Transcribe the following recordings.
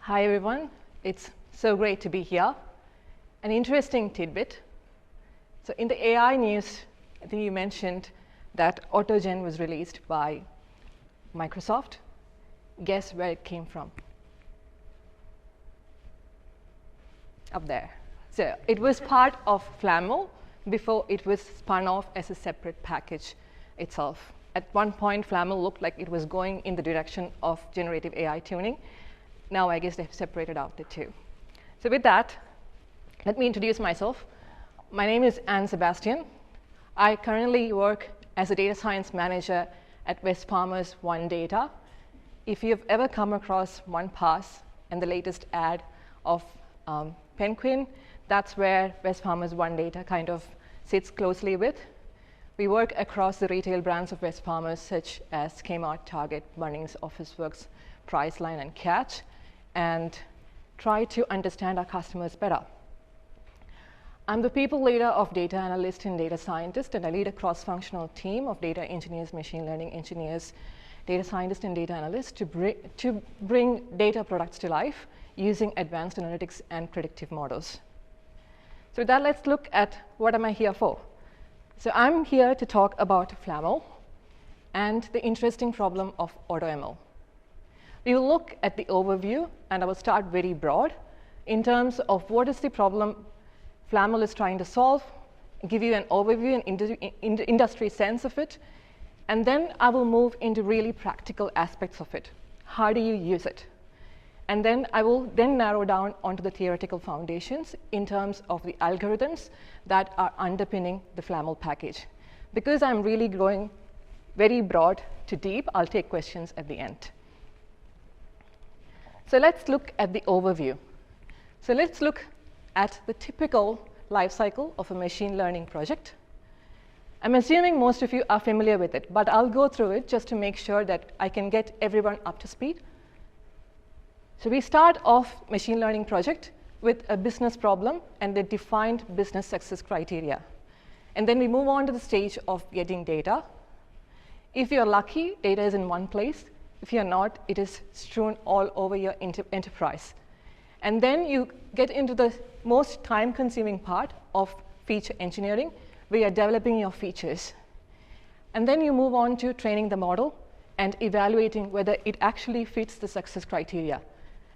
Hi everyone, it's so great to be here. An interesting tidbit. So in the AI news, I think you mentioned that AutoGen was released by Microsoft. Guess where it came from? Up there. So it was part of FLAML before it was spun off as a separate package itself. At one point, FLAML looked like it was going in the direction of generative AI tuning. Now I guess they've separated out the two. So with that, let me introduce myself. My name is Sebastian. I currently work as a data science manager at Wesfarmers One Data. If you've ever come across OnePass and the latest ad of Penguin, that's where Wesfarmers One Data kind of sits closely with. We work across the retail brands of Wesfarmers, such as Kmart, Target, Bunnings, Officeworks, Priceline, and Catch, and try to understand our customers better. I'm the people leader of data analyst and data scientist, and I lead a cross-functional team of data engineers, machine learning engineers, data scientists, and data analysts to bring data products to life using advanced analytics and predictive models. So with that, let's look at what am I here for. So I'm here to talk about FLAML and the interesting problem of AutoML. We will look at the overview, and I will start very broad in terms of what is the problem FLAML is trying to solve, give you an overview and industry sense of it, and then I will move into really practical aspects of it. How do you use it? And then I will then narrow down onto the theoretical foundations in terms of the algorithms that are underpinning the FLAML package. Because I'm really going very broad to deep, I'll take questions at the end. So let's look at the overview. So let's look at the typical life cycle of a machine learning project. I'm assuming most of you are familiar with it, but I'll go through it just to make sure that I can get everyone up to speed. So we start off machine learning project with a business problem and the defined business success criteria. And then we move on to the stage of getting data. If you're lucky, data is in one place. If you're not, it is strewn all over your enterprise. And then you get into the most time-consuming part of feature engineering, where you're developing your features. And then you move on to training the model and evaluating whether it actually fits the success criteria.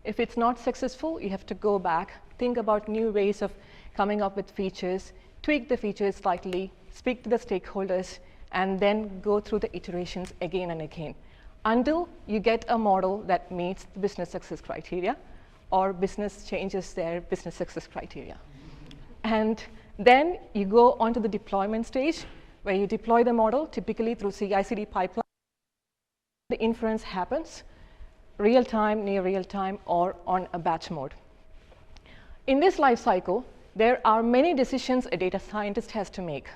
If it's not successful, you have to go back, think about new ways of coming up with features, tweak the features slightly, speak to the stakeholders, and then go through the iterations again and again, until you get a model that meets the business success criteria, or business changes their business success criteria. And then you go on to the deployment stage, where you deploy the model, typically through CI/CD pipeline. The inference happens real time, near real time, or on a batch mode. In this life cycle, there are many decisions a data scientist has to make.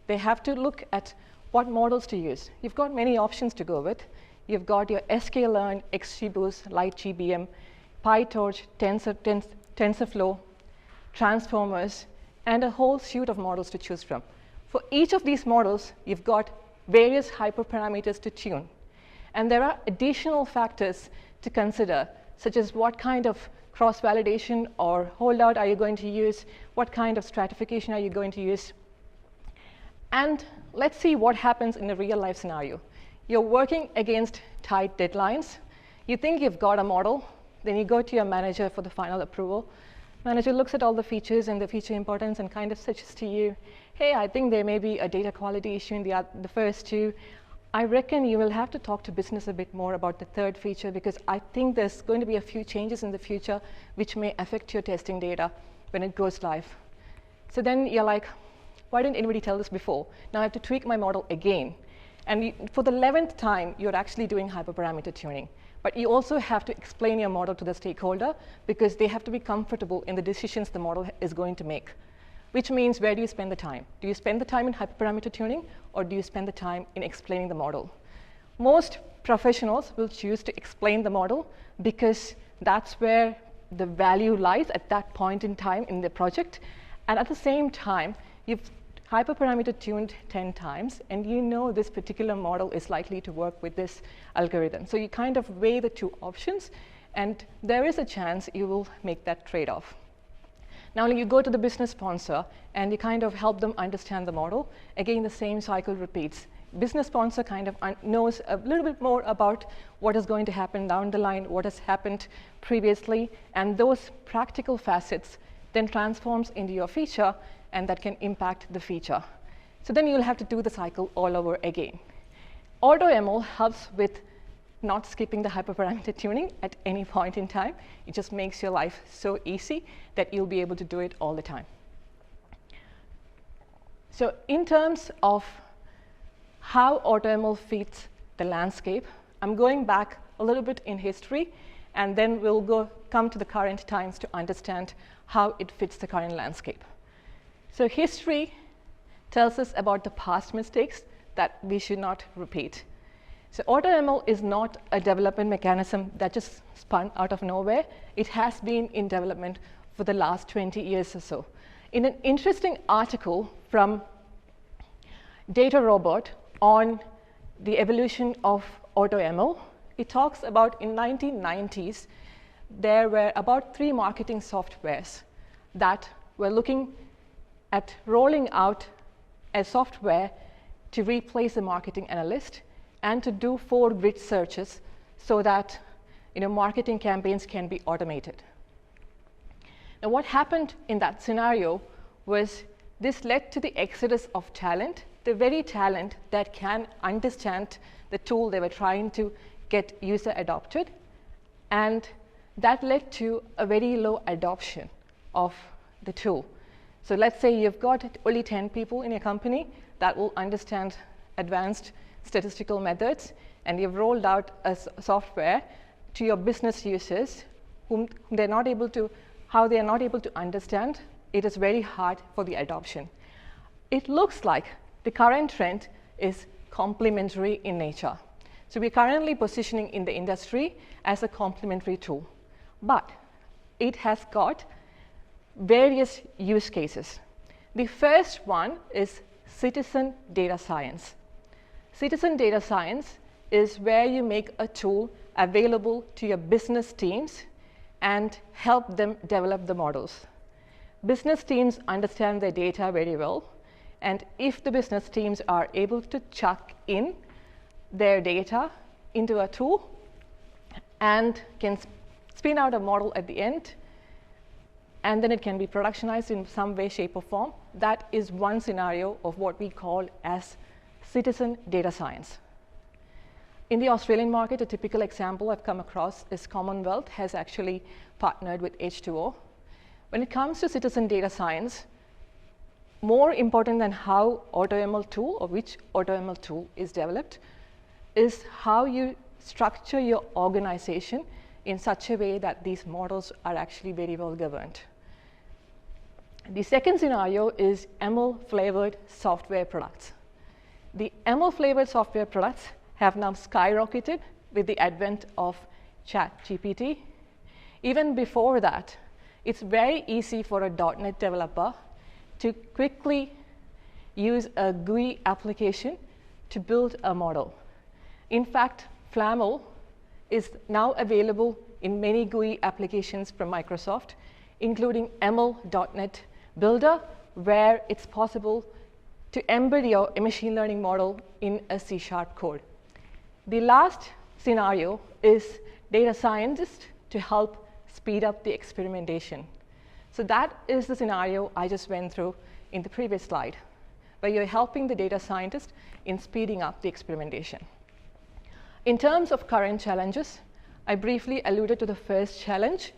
They have to look at what models to use. You've got many options to go with. You've got your sklearn, XGBoost, LightGBM, PyTorch, TensorFlow, transformers, and a whole suite of models to choose from. For each of these models, you've got various hyperparameters to tune. And there are additional factors to consider, such as what kind of cross-validation or holdout are you going to use, what kind of stratification are you going to use. And let's see what happens in a real-life scenario. You're working against tight deadlines. You think you've got a model. Then you go to your manager for the final approval. Manager looks at all the features and the feature importance and kind of suggests to you, hey, I think there may be a data quality issue in the first two. I reckon you will have to talk to business a bit more about the third feature, because I think there's going to be a few changes in the future which may affect your testing data when it goes live. So then you're like, why didn't anybody tell this before? Now I have to tweak my model again. And for the 11th time, you're actually doing hyperparameter tuning. But you also have to explain your model to the stakeholder, because they have to be comfortable in the decisions the model is going to make. Which means, where do you spend the time? Do you spend the time in hyperparameter tuning, or do you spend the time in explaining the model? Most professionals will choose to explain the model, because that's where the value lies at that point in time in the project. And at the same time, you've hyperparameter tuned 10 times, and you know this particular model is likely to work with this algorithm. So you kind of weigh the two options, and there is a chance you will make that trade-off. Now you go to the business sponsor and you kind of help them understand the model. Again, the same cycle repeats. Business sponsor kind of knows a little bit more about what is going to happen down the line, what has happened previously, and those practical facets then transforms into your feature, and that can impact the feature. So then you'll have to do the cycle all over again. AutoML helps with not skipping the hyperparameter tuning at any point in time. It just makes your life so easy that you'll be able to do it all the time. So in terms of how AutoML fits the landscape, I'm going back a little bit in history, and then we'll come to the current times to understand how it fits the current landscape. So history tells us about the past mistakes that we should not repeat. So AutoML is not a development mechanism that just spun out of nowhere. It has been in development for the last 20 years or so. In an interesting article from Data Robot on the evolution of AutoML, it talks about in 1990s, there were about 3 marketing softwares that were looking at rolling out a software to replace a marketing analyst and to do 4 grid searches so that marketing campaigns can be automated. Now, what happened in that scenario was this led to the exodus of talent, the very talent that can understand the tool they were trying to get user adopted, and that led to a very low adoption of the tool. So let's say you've got only 10 people in your company that will understand advanced statistical methods, and you've rolled out a software to your business users how they are not able to understand. It is very hard for the adoption. It looks like the current trend is complementary in nature. So we're currently positioning in the industry as a complementary tool, but it has got various use cases. The first one is citizen data science. Citizen data science is where you make a tool available to your business teams and help them develop the models. Business teams understand their data very well, and if the business teams are able to chuck in their data into a tool and can spin out a model at the end, and then it can be productionized in some way, shape, or form, that is one scenario of what we call as citizen data science. In the Australian market, a typical example I've come across is Commonwealth has actually partnered with H2O. When it comes to citizen data science, more important than how AutoML tool or which AutoML tool is developed is how you structure your organization in such a way that these models are actually very well governed. The second scenario is ML-flavored software products. The ML-flavored software products have now skyrocketed with the advent of ChatGPT. Even before that, it's very easy for a .NET developer to quickly use a GUI application to build a model. In fact, FLAML is now available in many GUI applications from Microsoft, including ML.NET Builder, where it's possible to embed your machine learning model in a C# code. The last scenario is data scientists to help speed up the experimentation. So that is the scenario I just went through in the previous slide, where you're helping the data scientist in speeding up the experimentation. In terms of current challenges, I briefly alluded to the first challenge.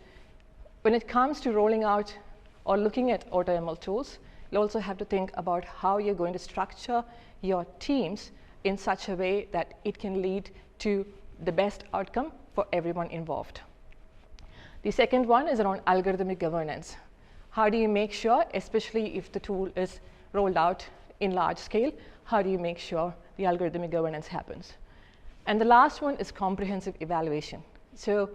When it comes to rolling out or looking at AutoML tools, you also have to think about how you're going to structure your teams in such a way that it can lead to the best outcome for everyone involved. The second one is around algorithmic governance. How do you make sure, especially if the tool is rolled out in large scale, how do you make sure the algorithmic governance happens? And the last one is comprehensive evaluation. So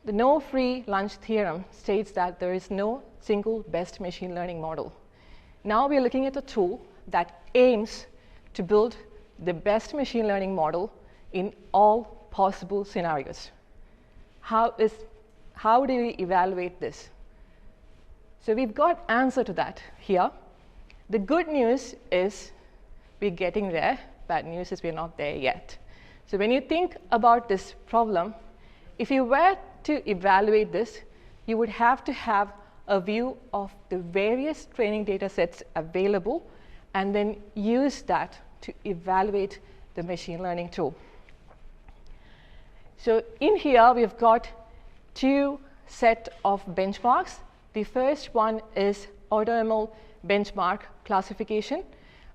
the no free lunch theorem states that there is no single best machine learning model. Now we're looking at a tool that aims to build the best machine learning model in all possible scenarios. how do we evaluate this? So we've got answer to that here. The good news is we're getting there. Bad news is we're not there yet. So when you think about this problem, if you were to evaluate this, you would have to have a view of the various training data sets available and then use that to evaluate the machine learning tool. So in here, we've got two sets of benchmarks. The first one is AutoML benchmark classification,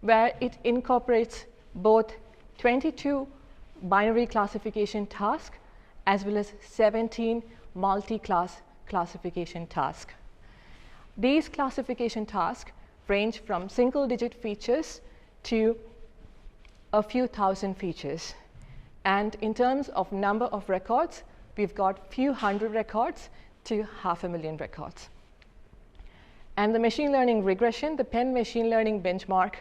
where it incorporates both 22 binary classification tasks as well as 17 multi-class classification tasks. These classification tasks range from single-digit features to a few thousand features. And in terms of number of records, we've got few hundred records to 500,000 records. And the machine learning regression, the Penn machine learning benchmark,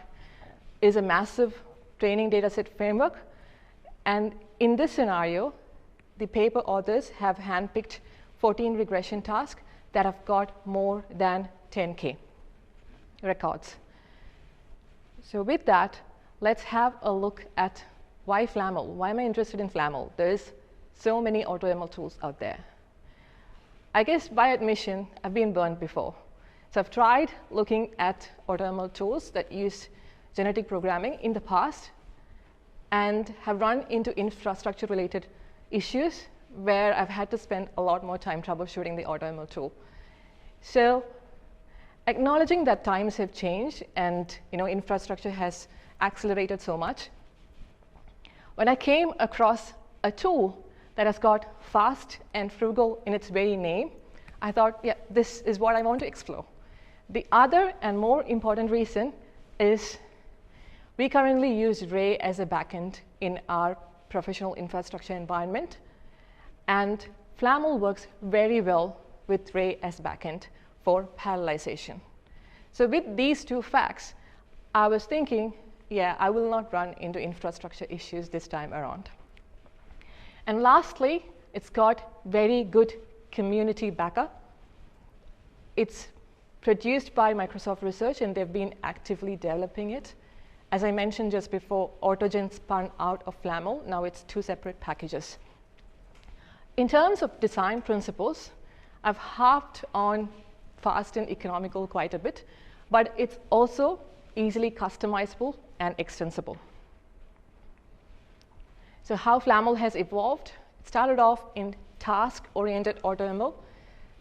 is a massive training dataset framework. And in this scenario, the paper authors have handpicked 14 regression tasks that have got more than 10K records. So with that, let's have a look at why FLAML. Why am I interested in FLAML? There's so many AutoML tools out there. I guess by admission, I've been burned before. So I've tried looking at AutoML tools that use genetic programming in the past and have run into infrastructure-related issues where I've had to spend a lot more time troubleshooting the AutoML tool. So acknowledging that times have changed and infrastructure has accelerated so much, when I came across a tool that has got fast and frugal in its very name, I thought, yeah, this is what I want to explore. The other and more important reason is we currently use Ray as a backend in our professional infrastructure environment, and FLAML works very well with Ray as backend for parallelization. So with these two facts, I was thinking, yeah, I will not run into infrastructure issues this time around. And lastly, it's got very good community backup. It's produced by Microsoft Research, and they've been actively developing it. As I mentioned just before, Autogen spun out of FLAML. Now it's two separate packages. In terms of design principles, I've harped on fast and economical quite a bit, but it's also easily customizable and extensible. So how FLAML has evolved? It started off in task-oriented AutoML.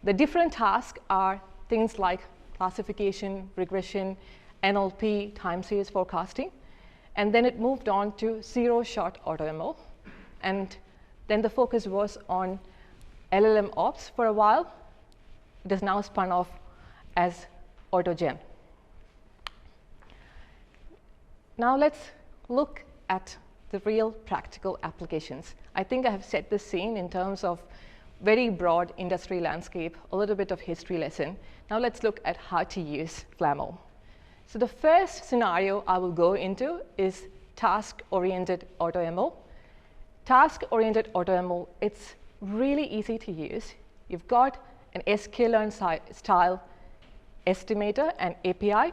The different tasks are things like classification, regression, NLP, time series forecasting. And then it moved on to zero-shot AutoML. And then the focus was on LLM ops for a while. It is now spun off as Autogen. Now let's look at the real practical applications. I think I have set the scene in terms of very broad industry landscape, a little bit of history lesson. Now let's look at how to use FLAML. So the first scenario I will go into is task-oriented AutoML. Task-oriented AutoML, it's really easy to use. You've got an sklearn style estimator and API.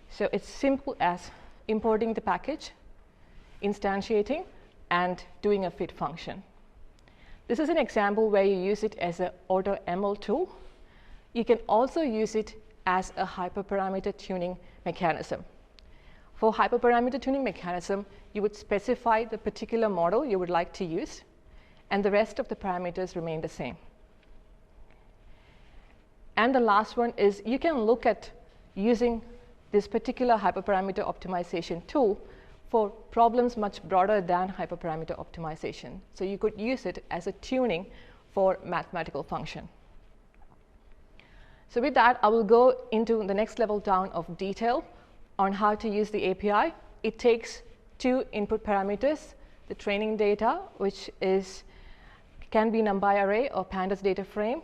So it's simple as importing the package, instantiating, and doing a fit function. This is an example where you use it as an AutoML tool. You can also use it as a hyperparameter tuning mechanism. For hyperparameter tuning mechanism, you would specify the particular model you would like to use, and the rest of the parameters remain the same. And the last one is you can look at using this particular hyperparameter optimization tool for problems much broader than hyperparameter optimization. So you could use it as a tuning for mathematical function. So with that, I will go into the next level down of detail on how to use the API. It takes two input parameters, the training data, which can be NumPy array or pandas data frame,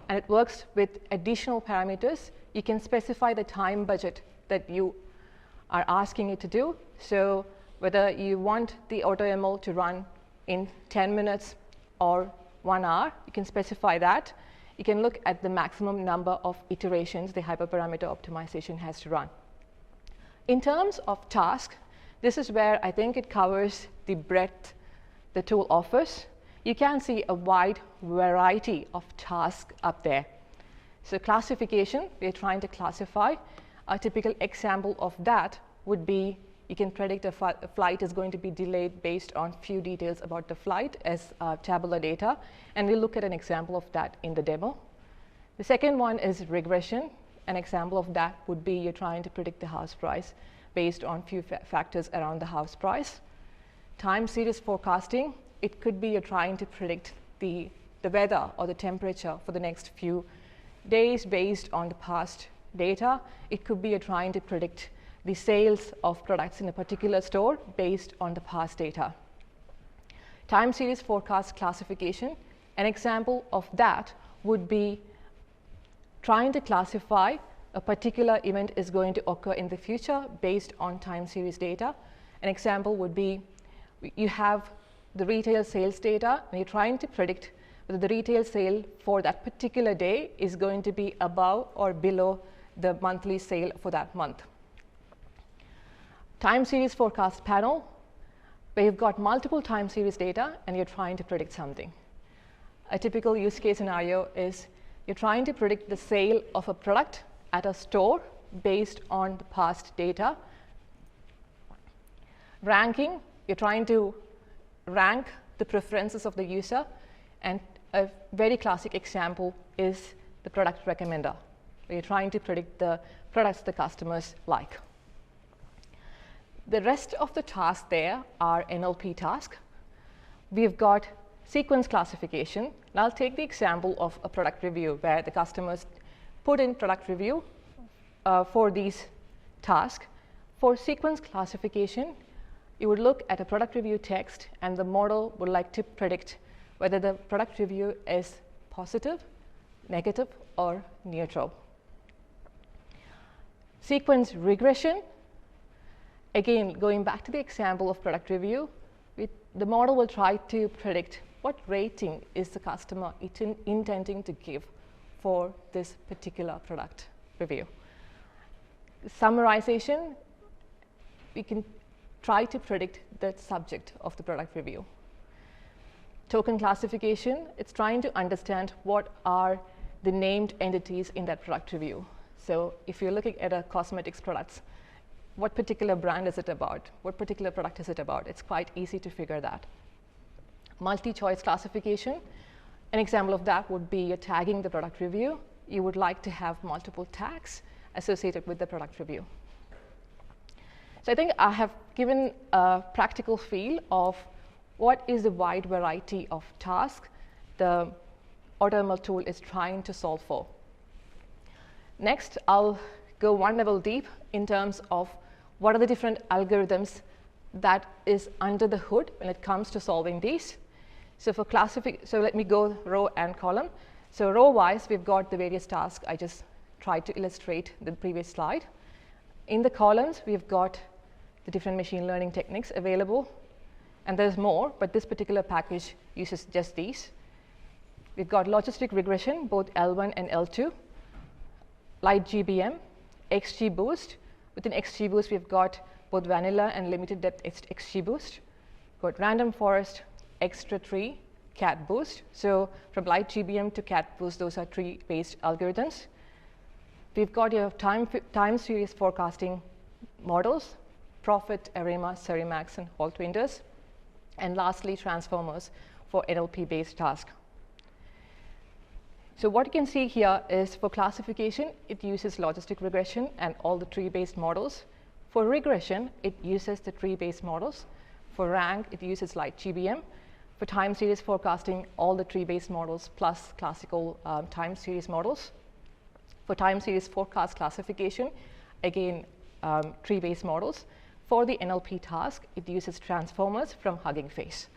and it works with additional parameters. You can specify the time budget that you are asking it to do. So whether you want the AutoML to run in 10 minutes or 1 hour. You can specify that. You can look at the maximum number of iterations the hyperparameter optimization has to run. In terms of task, this is where I think it covers the breadth the tool offers. You can see a wide variety of tasks up there. So classification, we're trying to classify. A typical example of that would be you can predict a flight is going to be delayed based on few details about the flight as tabular data, and we'll look at an example of that in the demo. The second one is regression. An example of that would be you're trying to predict the house price based on few factors around the house price. Time series forecasting, it could be you're trying to predict the weather or the temperature for the next few days based on the past data. It could be you're trying to predict the sales of products in a particular store based on the past data. Time series forecast classification, an example of that would be trying to classify a particular event is going to occur in the future based on time series data. An example would be you have the retail sales data and you're trying to predict whether the retail sale for that particular day is going to be above or below the monthly sale for that month. Time series forecast panel, where you've got multiple time series data and you're trying to predict something. A typical use case scenario is you're trying to predict the sale of a product at a store based on the past data. Ranking, you're trying to rank the preferences of the user, and a very classic example is the product recommender, where you're trying to predict the products the customers like. The rest of the tasks there are NLP tasks. We've got sequence classification. And I'll take the example of a product review where the customers put in product review for these tasks. For sequence classification, you would look at a product review text and the model would like to predict whether the product review is positive, negative, or neutral. Sequence regression, again, going back to the example of product review, the model will try to predict what rating is the customer intending to give for this particular product review. Summarization, we can try to predict the subject of the product review. Token classification, it's trying to understand what are the named entities in that product review. So if you're looking at a cosmetics products, what particular brand is it about? What particular product is it about? It's quite easy to figure that. Multi-choice classification, an example of that would be you're tagging the product review. You would like to have multiple tags associated with the product review. So I think I have given a practical feel of what is the wide variety of tasks the AutoML tool is trying to solve for. Next, I'll go one level deep in terms of what are the different algorithms that is under the hood when it comes to solving these. So for so let me go row and column. So row-wise, we've got the various tasks I just tried to illustrate in the previous slide. In the columns, we've got the different machine learning techniques available. And there's more, but this particular package uses just these. We've got logistic regression, both L1 and L2, light GBM, XGBoost. Within XGBoost, we've got both vanilla and limited depth XGBoost. We've got random forest, extra tree, cat boost. So from light GBM to cat boost, those are tree-based algorithms. We've got your time series forecasting models, Profit, Arima, Serimax, and Holt Winters. And lastly, transformers for NLP-based tasks. So what you can see here is for classification, it uses logistic regression and all the tree-based models. For regression, it uses the tree-based models. For rank, it uses light GBM. For time series forecasting, all the tree-based models plus classical time series models. For time series forecast classification, again, tree-based models. For the NLP task, it uses transformers from Hugging Face.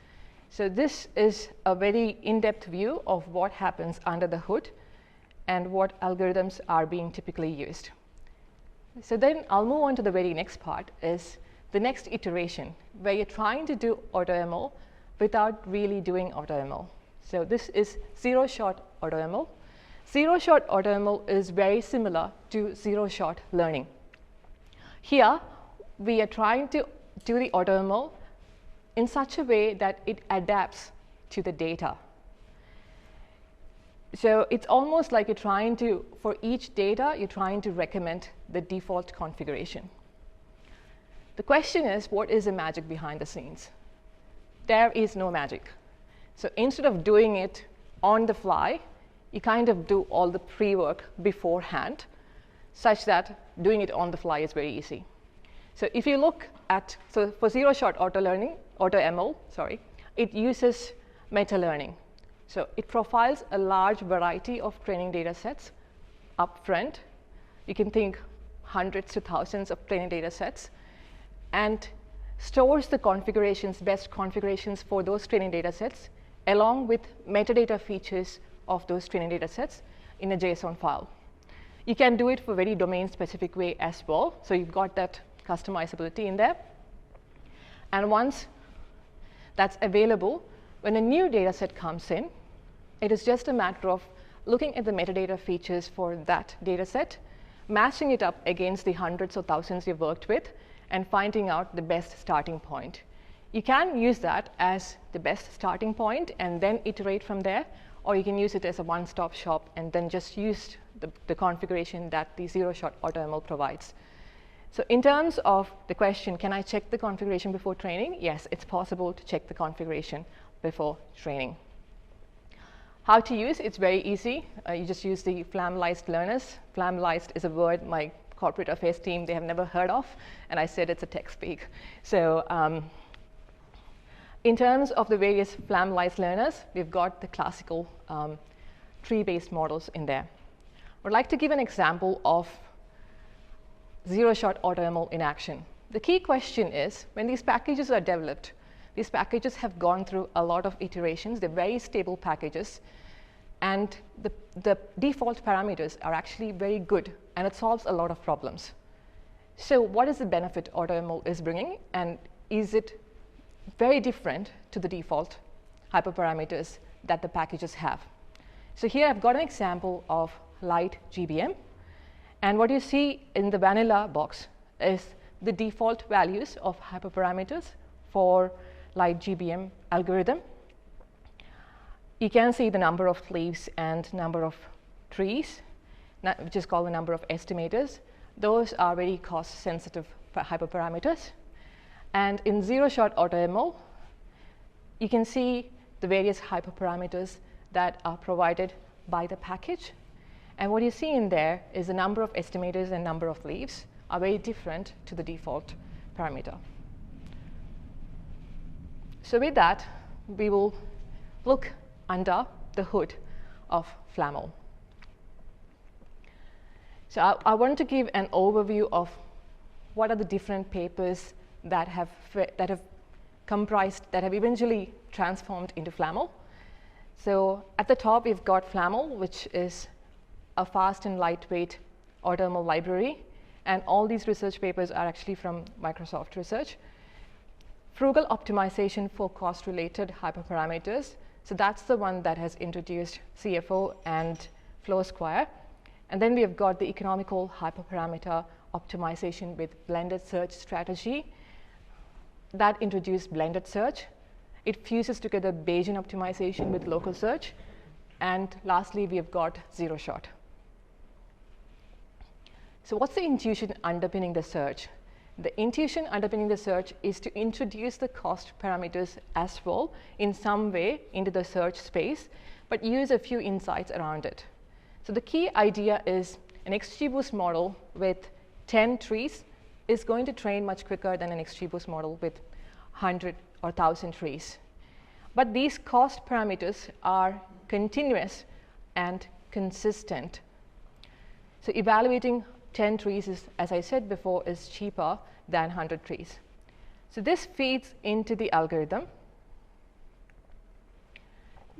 So this is a very in-depth view of what happens under the hood and what algorithms are being typically used. So then I'll move on to the very next part, is the next iteration, where you're trying to do AutoML without really doing AutoML. So this is zero-shot AutoML. Zero-shot AutoML is very similar to zero-shot learning. Here, we are trying to do the AutoML in such a way that it adapts to the data. So it's almost like you're trying to, for each data, you're trying to recommend the default configuration. The question is, what is the magic behind the scenes? There is no magic. So instead of doing it on the fly, you kind of do all the pre-work beforehand, such that doing it on the fly is very easy. So if you look at, so for zero-shot AutoML, it uses meta-learning. So it profiles a large variety of training data sets up front. You can think hundreds to thousands of training data sets, and stores the configurations, best configurations for those training data sets, along with metadata features of those training data sets in a JSON file. You can do it for a very domain-specific way as well. So you've got that customizability in there. And once that's available, when a new data set comes in, it is just a matter of looking at the metadata features for that data set, matching it up against the hundreds or thousands you've worked with, and finding out the best starting point. You can use that as the best starting point and then iterate from there, or you can use it as a one-stop shop and then just use the configuration that the zero-shot AutoML provides. So in terms of the question, can I check the configuration before training? Yes, it's possible to check the configuration before training. How to use? It's very easy. You just use the FLAMLized learners. FLAMLized is a word my corporate affairs team, they have never heard of, and I said it's a tech speak. So in terms of the various FLAMLized learners, we've got the classical tree-based models in there. I'd like to give an example of zero-shot AutoML in action. The key question is, when these packages are developed, these packages have gone through a lot of iterations. They're very stable packages, and the default parameters are actually very good, and it solves a lot of problems. So what is the benefit AutoML is bringing, and is it very different to the default hyperparameters that the packages have? So here I've got an example of light GBM, and what you see in the vanilla box is the default values of hyperparameters for light GBM algorithm. You can see the number of leaves and number of trees, which is called the number of estimators. Those are very cost-sensitive hyperparameters. And in zero-shot AutoML, you can see the various hyperparameters that are provided by the package. And what you see in there is the number of estimators and number of leaves are very different to the default parameter. So with that, we will look under the hood of FLAML. So I want to give an overview of what are the different papers that have eventually transformed into FLAML. So at the top, we've got FLAML, which is a fast and lightweight AutoML library. And all these research papers are actually from Microsoft Research. Frugal optimization for cost-related hyperparameters. So that's the one that has introduced CFO and FlowSquare. And then we have got the economical hyperparameter optimization with blended search strategy. That introduced blended search. It fuses together Bayesian optimization with local search. And lastly, we have got zero-shot. So what's the intuition underpinning the search? The intuition underpinning the search is to introduce the cost parameters as well in some way into the search space, but use a few insights around it. So the key idea is an XGBoost model with 10 trees is going to train much quicker than an XGBoost model with 100 or 1,000 trees. But these cost parameters are continuous and consistent. So evaluating 10 trees is, as I said before, is cheaper than 100 trees. So this feeds into the algorithm.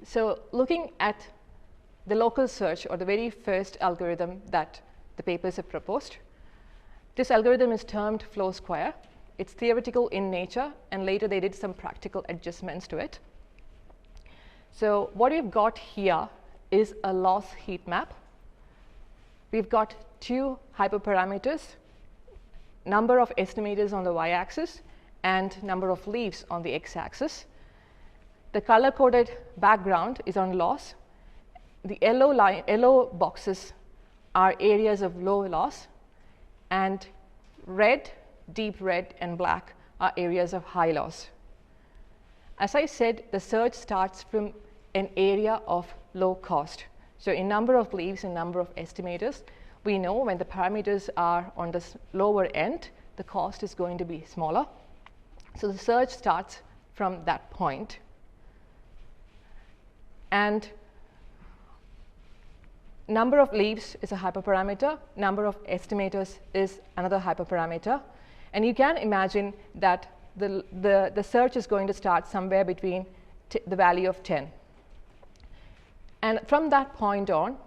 So looking at the local search, or the very first algorithm that the papers have proposed, this algorithm is termed FlowSquare. It's theoretical in nature, and later they did some practical adjustments to it. So what we've got here is a loss heat map. We've got two hyperparameters, number of estimators on the y-axis and number of leaves on the x-axis. The color-coded background is on loss. The yellow boxes are areas of low loss, and red, deep red, and black are areas of high loss. As I said, the search starts from an area of low cost. So in number of leaves and number of estimators, we know when the parameters are on the lower end, the cost is going to be smaller. So the search starts from that point. And number of leaves is a hyperparameter, number of estimators is another hyperparameter. And you can imagine that the search is going to start somewhere between the value of 10. And from that point on,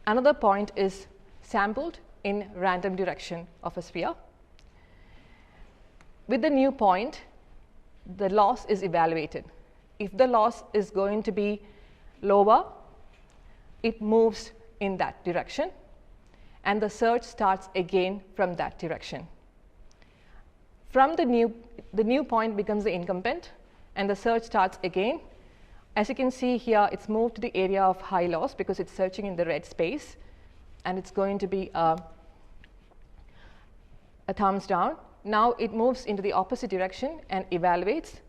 another point is sampled in random direction of a sphere. With the new point, the loss is evaluated. If the loss is going to be lower, it moves in that direction, and the search starts again from that direction. From the new point becomes the incumbent, and the search starts again. As you can see here, it's moved to the area of high loss because it's searching in the red space, and it's going to be a thumbs down. Now it moves into the opposite direction and evaluates.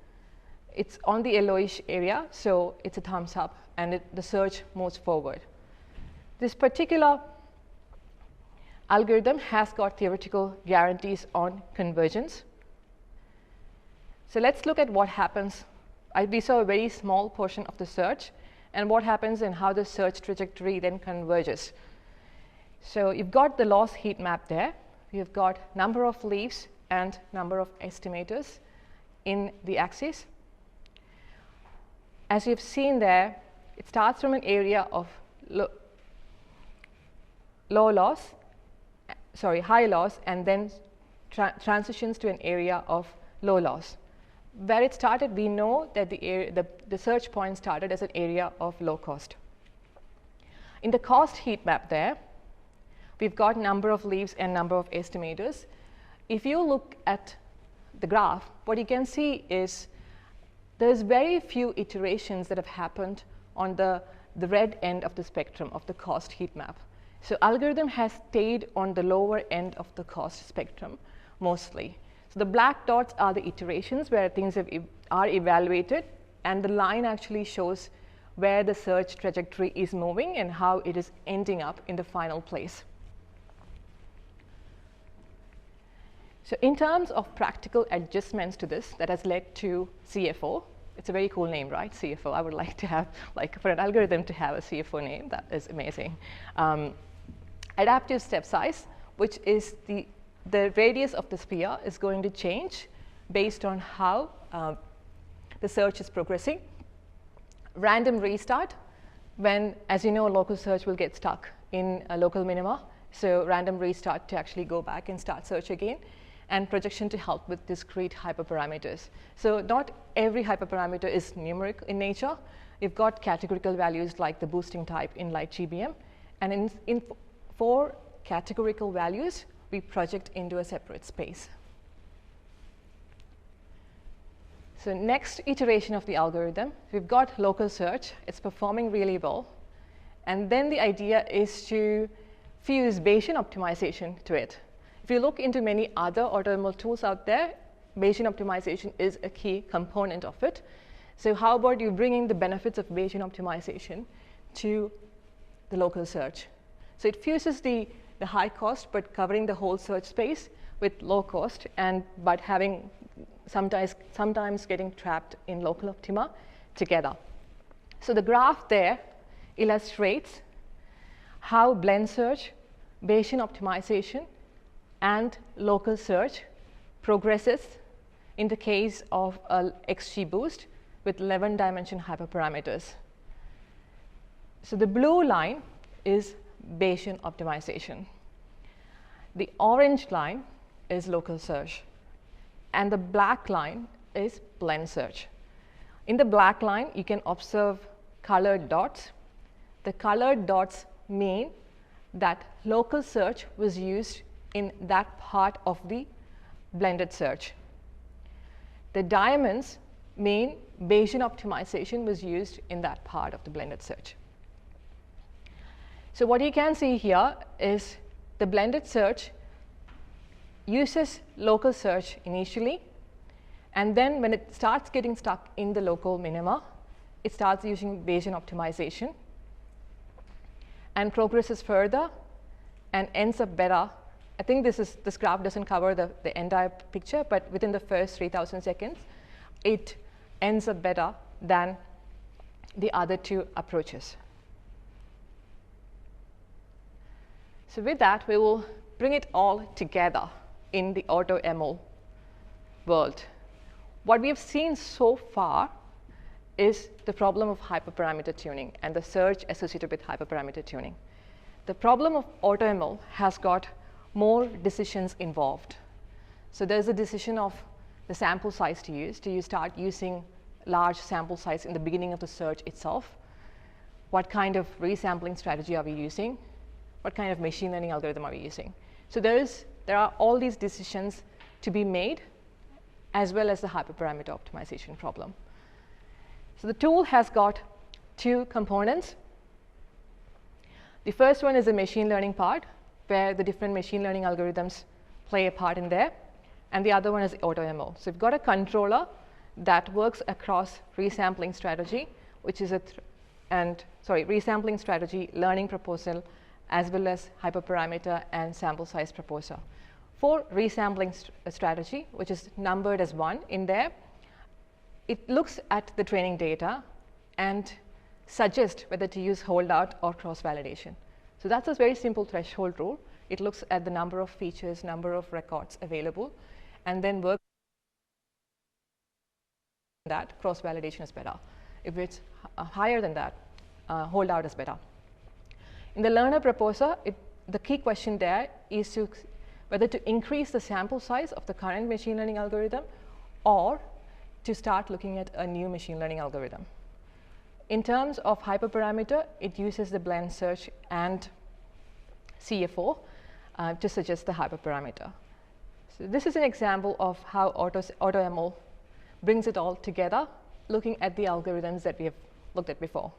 It's on the yellowish area, so it's a thumbs up, and the search moves forward. This particular algorithm has got theoretical guarantees on convergence. So let's look at what happens. We saw a very small portion of the search, and what happens and how the search trajectory then converges. So you've got the loss heat map there. You've got number of leaves and number of estimators in the axis. As you've seen there, it starts from an area of high loss, and then transitions to an area of low loss. Where it started, we know that the search point started as an area of low cost. In the cost heat map there, we've got number of leaves and number of estimators. If you look at the graph, what you can see is there's very few iterations that have happened on the red end of the spectrum of the cost heat map. So algorithm has stayed on the lower end of the cost spectrum mostly. So the black dots are the iterations where things are evaluated, and the line actually shows where the search trajectory is moving and how it is ending up in the final place. So in terms of practical adjustments to this that has led to CFO, it's a very cool name, right? CFO. I would like to have, for an algorithm to have a CFO name. That is amazing. Adaptive step size, which is the radius of the sphere, is going to change based on how the search is progressing. Random restart, when, as you know, local search will get stuck in a local minima. So random restart to actually go back and start search again. And projection to help with discrete hyperparameters. So not every hyperparameter is numeric in nature. You've got categorical values like the boosting type in LightGBM. And for categorical values, we project into a separate space. So next iteration of the algorithm, we've got local search. It's performing really well. And then the idea is to fuse Bayesian optimization to it. If you look into many other AutoML tools out there, Bayesian optimization is a key component of it. So how about you bringing the benefits of Bayesian optimization to the local search? So it fuses the high cost, but covering the whole search space with low cost, but having sometimes getting trapped in local optima together. So the graph there illustrates how blend search, Bayesian optimization, and local search progresses in the case of a XGBoost with 11-dimension hyperparameters. So the blue line is Bayesian optimization. The orange line is local search, and the black line is blend search. In the black line, you can observe colored dots. The colored dots mean that local search was used in that part of the blended search. The diamonds mean Bayesian optimization was used in that part of the blended search. So what you can see here is the blended search uses local search initially, and then when it starts getting stuck in the local minima, it starts using Bayesian optimization and progresses further and ends up better. I think this graph doesn't cover the entire picture, but within the first 3,000 seconds, it ends up better than the other two approaches. So with that, we will bring it all together in the AutoML world. What we have seen so far is the problem of hyperparameter tuning and the search associated with hyperparameter tuning. The problem of AutoML has got more decisions involved. So there's a decision of the sample size to use. Do you start using large sample size in the beginning of the search itself? What kind of resampling strategy are we using? What kind of machine learning algorithm are we using? So there are all these decisions to be made, as well as the hyperparameter optimization problem. So the tool has got two components. The first one is the machine learning part, where the different machine learning algorithms play a part in there. And the other one is AutoML. So we've got a controller that works across resampling strategy, which is resampling strategy, learning proposal, as well as hyperparameter and sample size proposer. For resampling strategy, which is numbered as 1 in there, it looks at the training data and suggests whether to use holdout or cross-validation. So that's a very simple threshold rule. It looks at the number of features, number of records available, and then works that cross-validation is better. If it's higher than that, holdout is better. In the learner proposer, the key question there is whether to increase the sample size of the current machine learning algorithm or to start looking at a new machine learning algorithm. In terms of hyperparameter, it uses the blend search and CFO to suggest the hyperparameter. So this is an example of how AutoML brings it all together, looking at the algorithms that we have looked at before.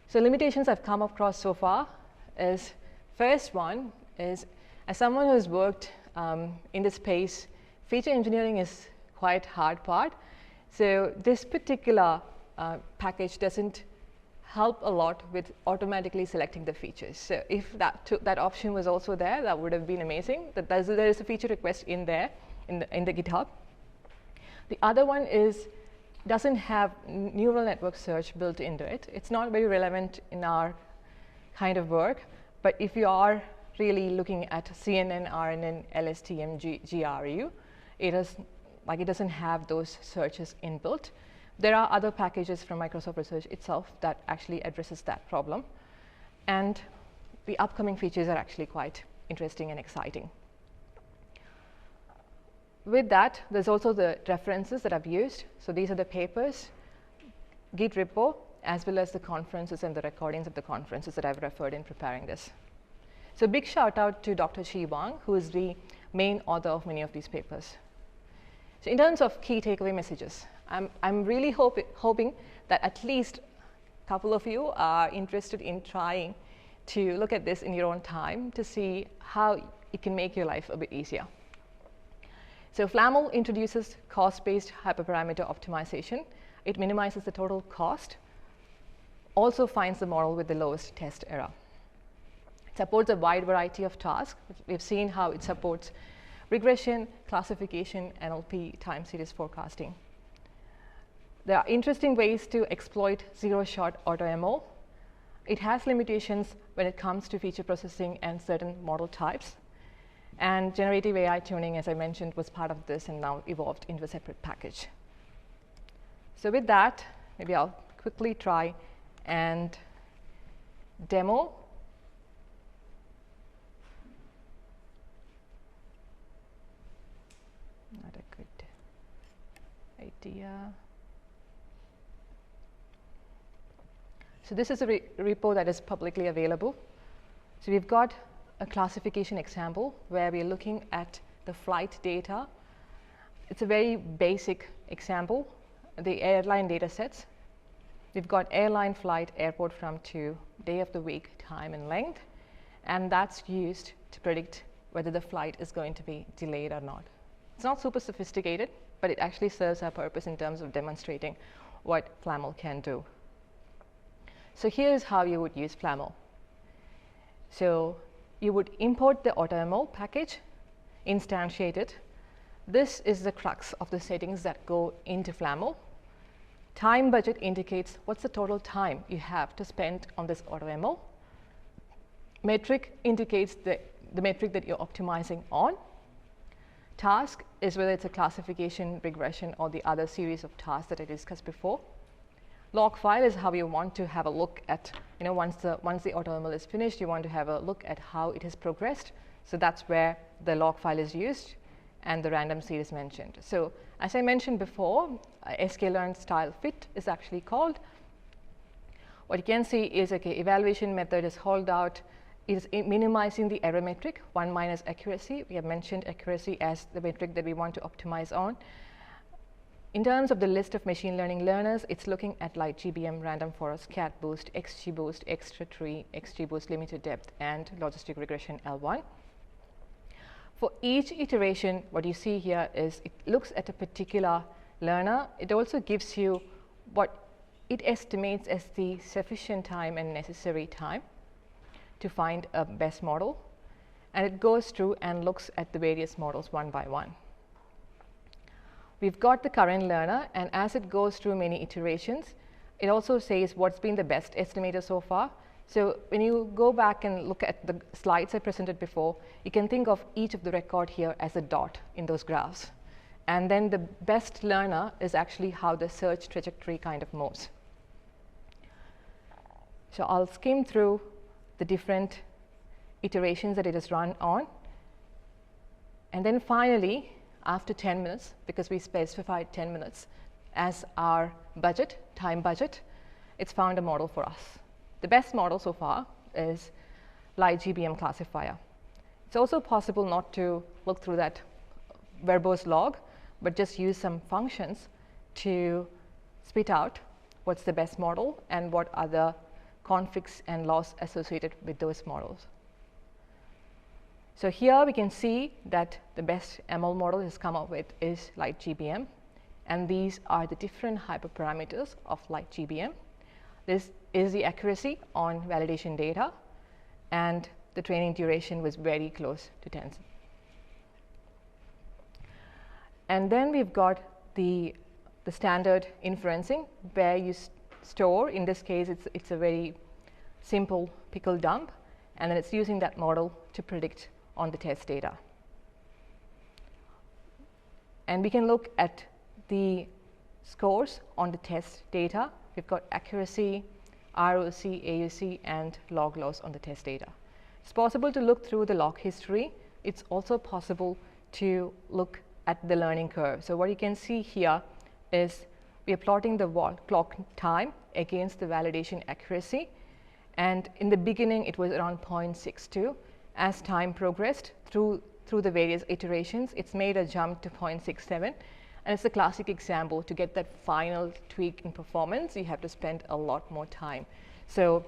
So limitations I've come across so far is, first one is, as someone who has worked in this space, feature engineering is quite hard part. So this particular package doesn't help a lot with automatically selecting the features. So if that option was also there, that would have been amazing. There is a feature request in there in the GitHub. The other one is doesn't have neural network search built into it. It's not very relevant in our kind of work, but if you are really looking at CNN, RNN, LSTM, GRU, it doesn't have those searches inbuilt. There are other packages from Microsoft Research itself that actually addresses that problem. And the upcoming features are actually quite interesting and exciting. With that, there's also the references that I've used. So these are the papers, Git repo, as well as the conferences and the recordings of the conferences that I've referred in preparing this. So big shout out to Dr. Shi Wang, who is the main author of many of these papers. So in terms of key takeaway messages, I'm really hoping that at least a couple of you are interested in trying to look at this in your own time to see how it can make your life a bit easier. So FLAML introduces cost-based hyperparameter optimization. It minimizes the total cost, also finds the model with the lowest test error. It supports a wide variety of tasks. We've seen how it supports regression, classification, NLP, time series forecasting. There are interesting ways to exploit zero-shot AutoML. It has limitations when it comes to feature processing and certain model types. And generative AI tuning, as I mentioned, was part of this and now evolved into a separate package. So with that, maybe I'll quickly try and demo. Not a good idea. So this is a repo that is publicly available. So we've got a classification example where we're looking at the flight data. It's a very basic example, the airline data sets. We've got airline, flight, airport from to, day of the week, time and length, and that's used to predict whether the flight is going to be delayed or not. It's not super sophisticated, but it actually serves our purpose in terms of demonstrating what FLAML can do. So here's how you would use FLAML. So you would import the AutoML package, instantiate it. This is the crux of the settings that go into FLAML. Time budget indicates what's the total time you have to spend on this AutoML. Metric indicates the metric that you're optimizing on. Task is whether it's a classification, regression, or the other series of tasks that I discussed before. Log file is how you want to have a look at, once the AutoML is finished, you want to have a look at how it has progressed. So that's where the log file is used and the random seed is mentioned. So as I mentioned before, sklearn style fit is actually called. What you can see is, okay, evaluation method is hauled out, is minimizing the error metric, 1 minus accuracy. We have mentioned accuracy as the metric that we want to optimize on. In terms of the list of machine learning learners, it's looking at like GBM, random forest, cat boost, XGBoost, extra tree, XGBoost, limited depth, and logistic regression L1. For each iteration, what you see here is it looks at a particular learner. It also gives you what it estimates as the sufficient time and necessary time to find a best model. And it goes through and looks at the various models one by one. We've got the current learner, and as it goes through many iterations, it also says what's been the best estimator so far. So when you go back and look at the slides I presented before, you can think of each of the record here as a dot in those graphs. And then the best learner is actually how the search trajectory kind of moves. So I'll skim through the different iterations that it has run on. And then finally, after 10 minutes, because we specified 10 minutes as our budget, time budget, it's found a model for us. The best model so far is light GBM classifier. It's also possible not to look through that verbose log, but just use some functions to spit out what's the best model and what are the conflicts and loss associated with those models. So here we can see that the best ML model has come up with is light GBM, and these are the different hyperparameters of light GBM. This is the accuracy on validation data, and the training duration was very close to 10. And then we've got the standard inferencing, where you store, in this case it's a very simple pickle dump, and then it's using that model to predict on the test data. And we can look at the scores on the test data. We've got accuracy, ROC, AUC, and log loss on the test data. It's possible to look through the log history. It's also possible to look at the learning curve. So what you can see here is we are plotting the clock time against the validation accuracy. And in the beginning, it was around 0.62. As time progressed through the various iterations, it's made a jump to 0.67. And it's a classic example. To get that final tweak in performance, you have to spend a lot more time. So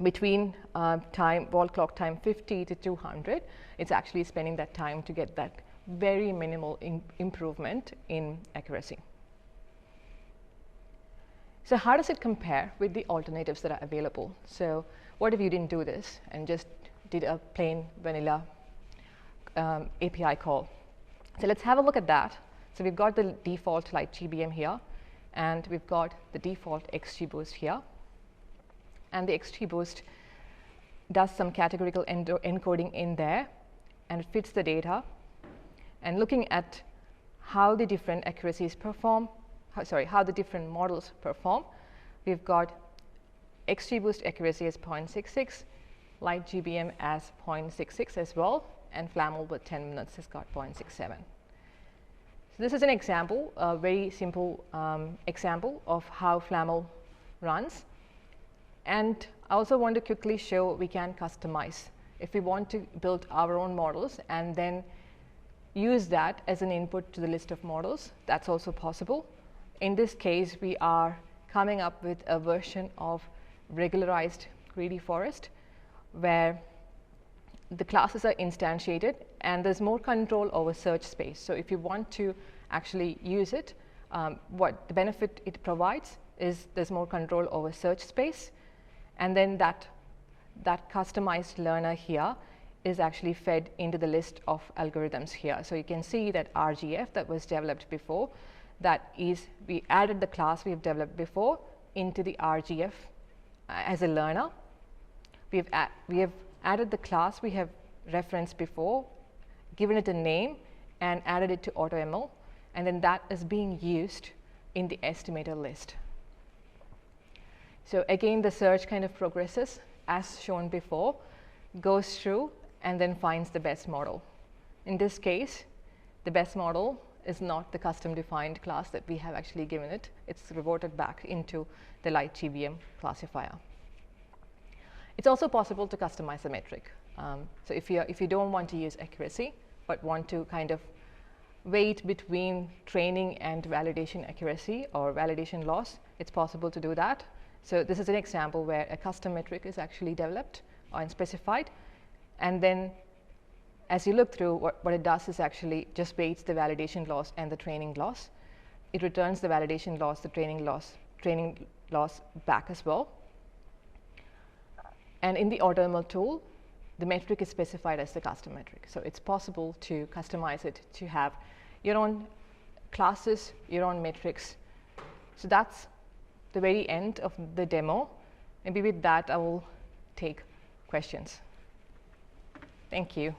between wall clock time 50 to 200, it's actually spending that time to get that very minimal improvement in accuracy. So how does it compare with the alternatives that are available? So what if you didn't do this and just did a plain vanilla API call? So let's have a look at that. So we've got the default light GBM here, and we've got the default XGBoost here. And the XGBoost does some categorical encoding in there, and it fits the data. And looking at how the different accuracies perform, how the different models perform, we've got XGBoost accuracy as 0.66, light GBM as 0.66 as well, and FLAML with 10 minutes has got 0.67. So this is an example, a very simple example of how FLAML runs. And I also want to quickly show we can customize. If we want to build our own models and then use that as an input to the list of models, that's also possible. In this case, we are coming up with a version of regularized greedy forest where the classes are instantiated and there's more control over search space. So if you want to actually use it, what the benefit it provides is there's more control over search space, and then that customized learner here is actually fed into the list of algorithms here. So you can see that RGF that was developed before, that is, we added the class we have developed before into the RGF as a learner. We have added the class we have referenced before, given it a name, and added it to AutoML, and then that is being used in the estimator list. So again, the search kind of progresses as shown before, goes through and then finds the best model. In this case, the best model is not the custom defined class that we have actually given it. It's reverted back into the light GBM classifier. It's also possible to customize the metric. So if you don't want to use accuracy, but want to kind of wait between training and validation accuracy or validation loss, it's possible to do that. So this is an example where a custom metric is actually developed and specified. And then as you look through, what it does is actually just weights the validation loss and the training loss. It returns the validation loss, the training loss back as well. And in the AutoML tool, the metric is specified as the custom metric. So it's possible to customize it to have your own classes, your own metrics. So that's the very end of the demo. Maybe with that, I will take questions. Thank you.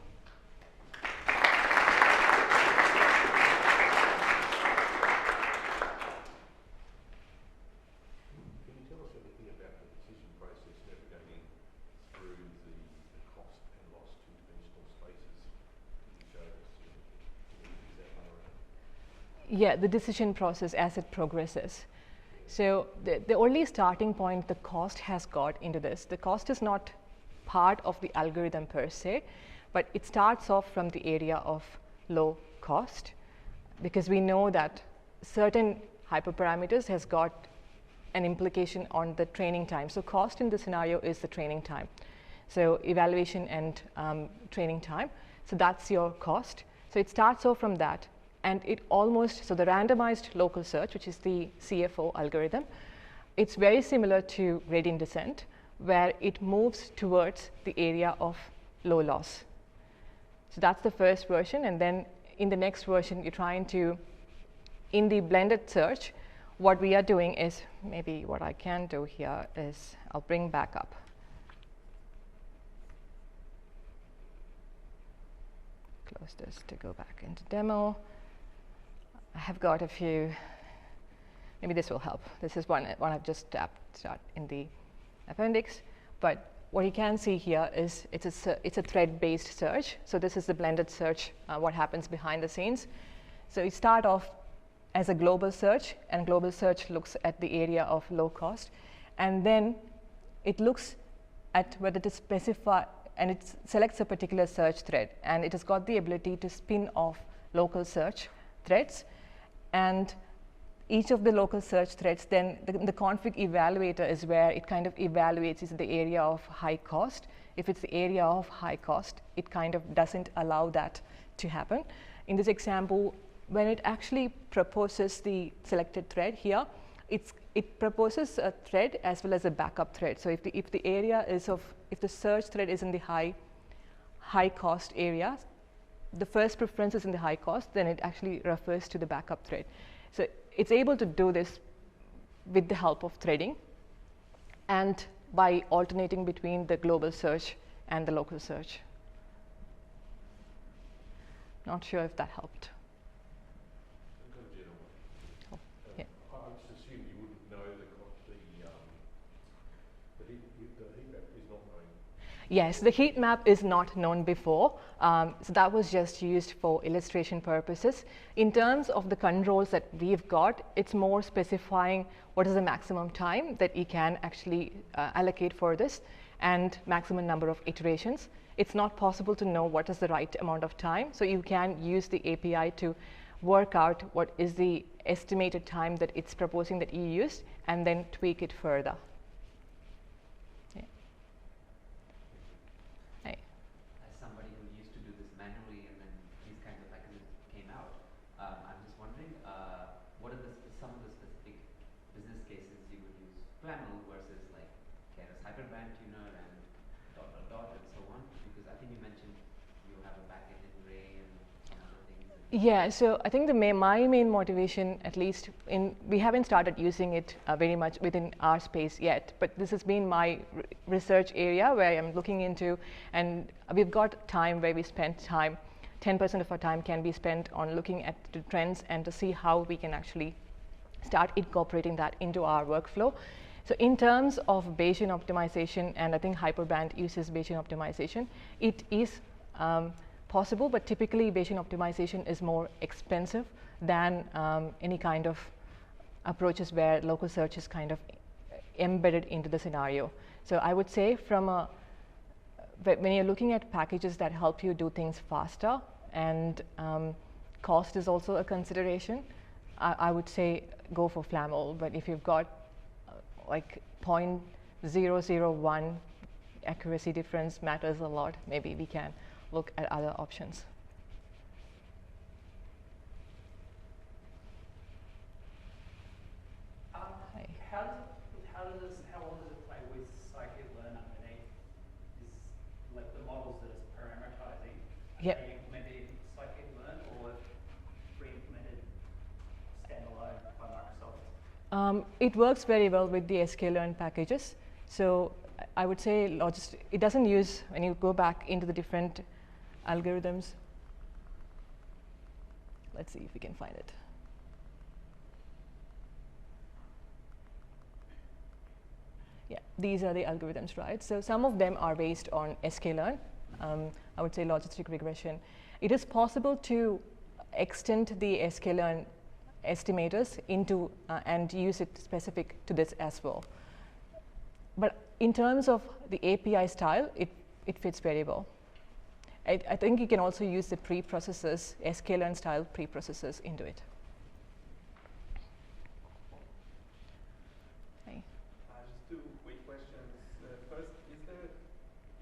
Yeah, the decision process as it progresses. So the only starting point the cost has got into this, the cost is not part of the algorithm per se, but it starts off from the area of low cost, because we know that certain hyperparameters has got an implication on the training time. So cost in this scenario is the training time. So evaluation and training time. So that's your cost. So it starts off from that. And it almost, so the randomized local search, which is the CFO algorithm, it's very similar to gradient descent, where it moves towards the area of low loss. So that's the first version. And then in the next version, you're trying to, in the blended search, what we are doing is, maybe what I can do here is, I'll bring back up. Close this to go back into demo. I have got a few, maybe this will help. This is one I've just tapped in the appendix. But what you can see here is it's a thread-based search. So this is the blended search, what happens behind the scenes. So you start off as a global search, and global search looks at the area of low cost. And then it looks at whether to specify, and it selects a particular search thread. And it has got the ability to spin off local search threads. And each of the local search threads, then the config evaluator is where it kind of evaluates is the area of high cost. If it's the area of high cost, it kind of doesn't allow that to happen. In this example, when it actually proposes the selected thread here, it proposes a thread as well as a backup thread. So if the area is if the search thread is in the high cost area, the first preference is in the high cost, then it actually refers to the backup thread. So it's able to do this with the help of threading and by alternating between the global search and the local search. Not sure if that helped. Oh, yeah. I just assumed you wouldn't know the heat map is not known. Yes, the heat map is not known before, so that was just used for illustration purposes. In terms of the controls that we've got, it's more specifying what is the maximum time that you can actually allocate for this and maximum number of iterations. It's not possible to know what is the right amount of time, so you can use the API to work out what is the estimated time that it's proposing that you use and then tweak it further. FLAML versus like Keras hyperparameter and ... and so on? Because I think you mentioned you have a backend in Ray and some other things. Yeah, so I think my main motivation, at least we haven't started using it very much within our space yet, but this has been my research area where I'm looking into, and we've got time where we spend time, 10% of our time can be spent on looking at the trends and to see how we can actually start incorporating that into our workflow. So in terms of Bayesian optimization, and I think Hyperband uses Bayesian optimization, it is possible, but typically Bayesian optimization is more expensive than any kind of approaches where local search is kind of embedded into the scenario. So I would say when you're looking at packages that help you do things faster, and cost is also a consideration, I would say go for FLAML. But if you've got like 0.001 accuracy difference matters a lot, maybe we can look at other options. How well does it play with scikit-learn underneath? Is like the models that it's parameterizing? Yep. Are you implemented in scikit-learn or re-implemented standalone by Microsoft? It works very well with the sklearn packages. So I would say it doesn't use, when you go back into the different algorithms, let's see if we can find it. Yeah, these are the algorithms, right? So some of them are based on sklearn. I would say logistic regression. It is possible to extend the sklearn estimators into and use it specific to this as well. But in terms of the API style, it fits very well. I think you can also use the preprocessors, sklearn style preprocessors into it. Just two quick questions. First, is there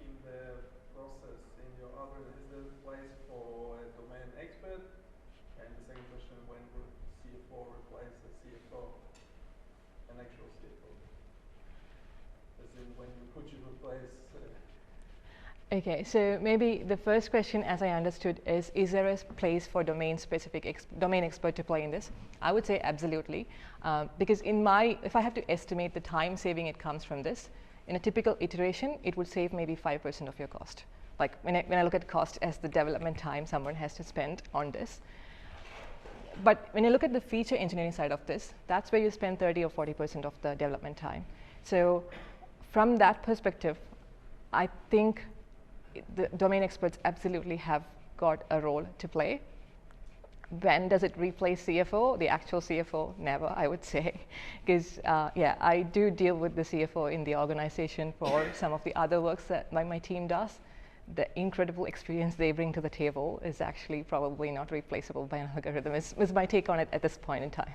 in the process, in your algorithm, is there a place for a domain expert? And the second question, when would CFO replace a CFO, an actual CFO? As in, when could you replace? Okay, so maybe the first question, as I understood, is there a place for domain-specific domain expert to play in this? I would say absolutely, because if I have to estimate the time saving it comes from this, in a typical iteration, it would save maybe 5% of your cost. Like when I look at cost as the development time someone has to spend on this. But when you look at the feature engineering side of this, that's where you spend 30 or 40% of the development time. So from that perspective, I think the domain experts absolutely have got a role to play. When does it replace CFO? The actual CFO, never, I would say. Because, yeah, I do deal with the CFO in the organization for some of the other works that my team does. The incredible experience they bring to the table is actually probably not replaceable by an algorithm, is my take on it at this point in time.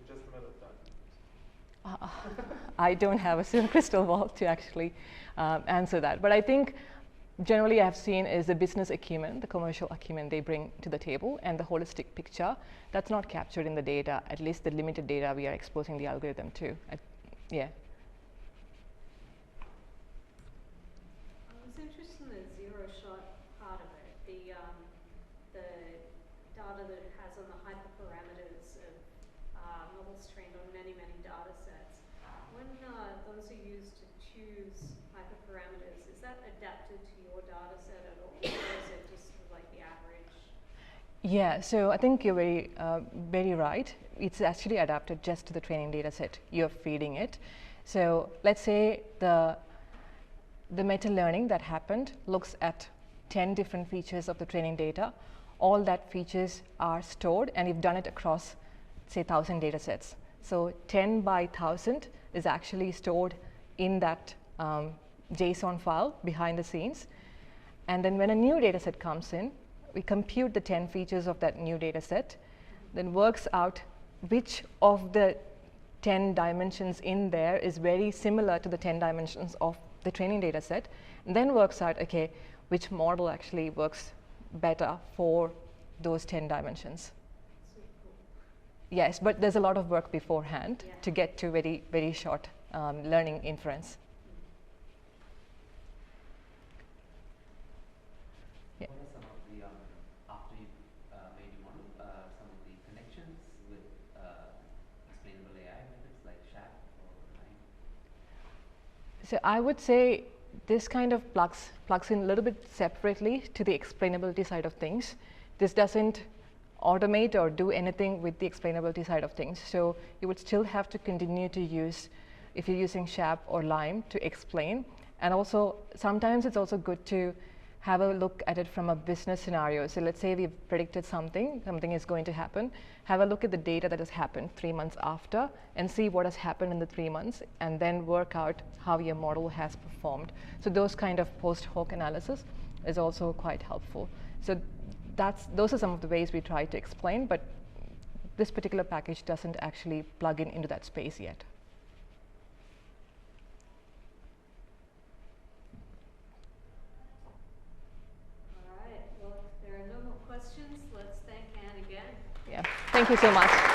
So just a matter of time. I don't have a crystal ball to actually answer that. But I think generally I have seen is the business acumen, the commercial acumen they bring to the table, and the holistic picture that's not captured in the data, at least the limited data we are exposing the algorithm to. Yeah. I was interested in the zero-shot part of it, the data that it has on the hyperparameters of models trained on many, many data sets. When those are used to choose hyperparameters, is that adapted to your data set at all, or is it just sort of like the average? Yeah, so I think you're very right. It's actually adapted just to the training data set you're feeding it. So let's say the the meta-learning that happened looks at 10 different features of the training data. All that features are stored, and you've done it across, say, 1,000 data sets. So 10 by 1,000 is actually stored in that JSON file behind the scenes. And then when a new data set comes in, we compute the 10 features of that new data set, then works out which of the 10 dimensions in there is very similar to the 10 dimensions of the training data set, and then works out, okay, which model actually works better for those 10 dimensions. So cool. Yes, but there's a lot of work beforehand Yeah. to get to very, very short learning inference. Yeah. What are some of the, after you made your model, some of the connections with explainable AI methods like SHAP or LIME? So I would say this kind of plugs in a little bit separately to the explainability side of things. This doesn't automate or do anything with the explainability side of things. So you would still have to continue to use, if you're using SHAP or LIME, to explain. And also, sometimes it's also good to have a look at it from a business scenario. So let's say we've predicted something is going to happen. Have a look at the data that has happened 3 months after and see what has happened in the 3 months, and then work out how your model has performed. So those kind of post hoc analysis is also quite helpful. So those are some of the ways we try to explain, but this particular package doesn't actually plug into that space yet. All right, well, if there are no more questions, let's thank Anne again. Yeah, thank you so much.